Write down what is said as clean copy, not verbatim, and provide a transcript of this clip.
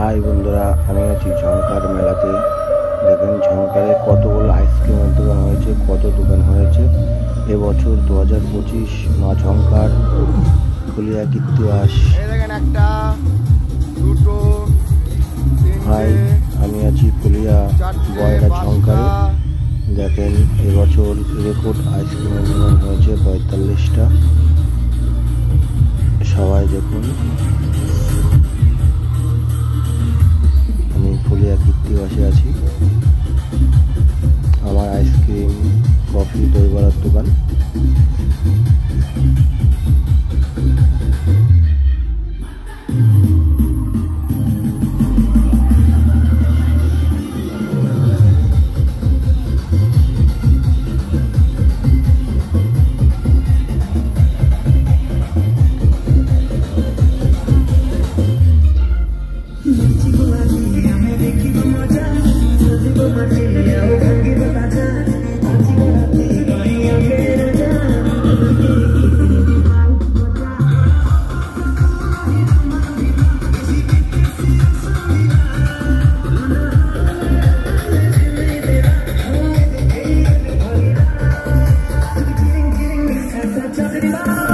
High বন্ধুরা, আমি আছি ঝংকার মেলাতে। দেখেন ঝংকারে কতগুলো আইসক্রিমের দোকান হয়েছে, কত দোকান হয়েছে এবছর 2025 মা ঝংকার ফুলিয়া কীর্তিবাস। হাই, আমি আছি ফুলিয়া বয়রা ঝংকারে। দেখেন এবছর রেকর্ড আইসক্রিমের দোকান হয়েছে 45টা। সবাই দেখুন। আমি ফুলিয়া কীর্তিবাসে আছি। আমার আইসক্রিম, কফি, দই বড়ার দোকান। Just